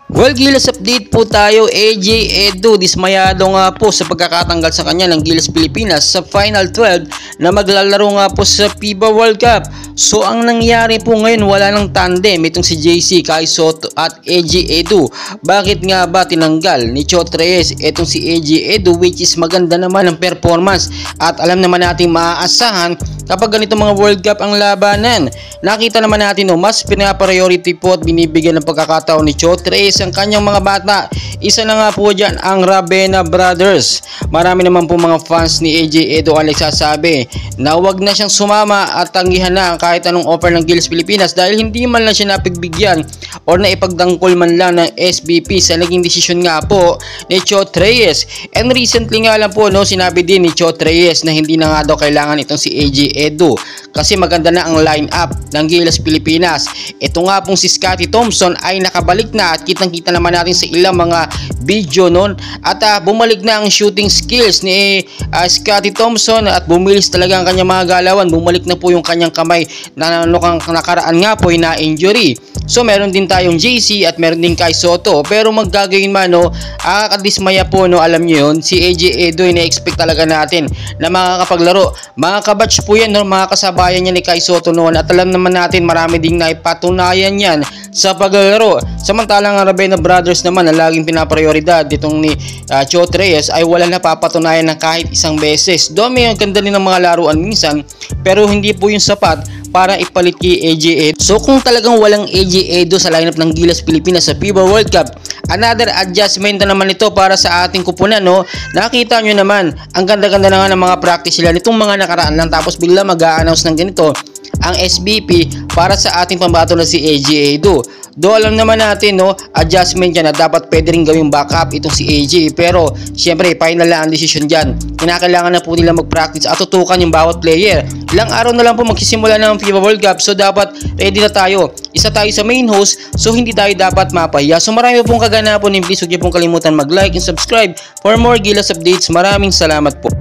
Well, Gilas update po tayo. AJ Edu dismayado nga po sa pagkakatanggal sa kanya ng Gilas Pilipinas sa Final 12 na maglalaro nga po sa FIBA World Cup. So ang nangyari po ngayon, wala ng tandem itong si JC, Kai Sotto at AJ Edu. Bakit nga ba tinanggal ni Chot Reyes itong si AJ Edu, which is maganda naman ang performance at alam naman natin maaasahan kapag ganito mga World Cup ang labanan. Nakita naman natin mas pinapriority po at binibigyan ng pagkakataon ni Chot Reyes ang kanyang mga bata. Isa na nga po dyan ang Ravena Brothers. Marami naman po mga fans ni AJ Edu ang nagsasabi na wag na siyang sumama at tanggihan na kahit anong offer ng Gilas Pilipinas dahil hindi man lang siya napigbigyan o naipagdangkol man lang ng SBP sa naging desisyon nga po ni Chot Reyes. And recently nga lang po sinabi din ni Chot Reyes na hindi na nga daw kailangan itong si AJ Edu kasi maganda na ang line-up ng Gilas Pilipinas. Ito nga pong si Scottie Thompson ay nakabalik na at kitang-kita naman natin sa ilang mga video at bumalik na ang shooting skills ni Scottie Thompson at bumilis talaga ang kanyang mga galawan. Bumalik na po yung kanyang kamay na nakaraan nga po na injury. So meron din tayong JC at meron din Kai Sotto, pero maggagayon man kakadismaya po alam niyo yun, si AJ Edu ina-expect talaga natin na makakapaglaro. Mga kabatch po yan mga kasabayan niya ni Kai Sotto at alam naman natin marami ding naipatunayan yan sa paglalaro. Samantalang ang Ravena Brothers naman na laging pinaprioridad ditong ni Chot Reyes ay wala napapatunayan ng kahit isang beses. Doon may ganda din ng mga laruan minsan, pero hindi po yung sapat para ipalit kay AJ Edu. So kung talagang walang AJ Edu sa lineup ng Gilas Pilipinas sa FIBA World Cup, another adjustment na naman ito para sa ating kupunan. Nakita nyo naman, ang ganda-ganda na nga ng mga practice sila nitong mga nakaraan lang, tapos bigla mag-a-announce ng ganito ang SBP para sa ating pambato na si AJ Edu. Do alam naman natin adjustment yan na dapat pwede rin gawing backup itong si AJ, pero syempre final lang ang decision dyan. Kinakailangan na po nila mag-practice at tutukan yung bawat player. Ilang araw na lang po magsisimula ng FIBA World Cup, so dapat ready na tayo. Isa tayo sa main host, so hindi tayo dapat mapahiya. So marami pong kaganapan, please huwag niyo pong kalimutan mag-like and subscribe for more Gilas updates. Maraming salamat po.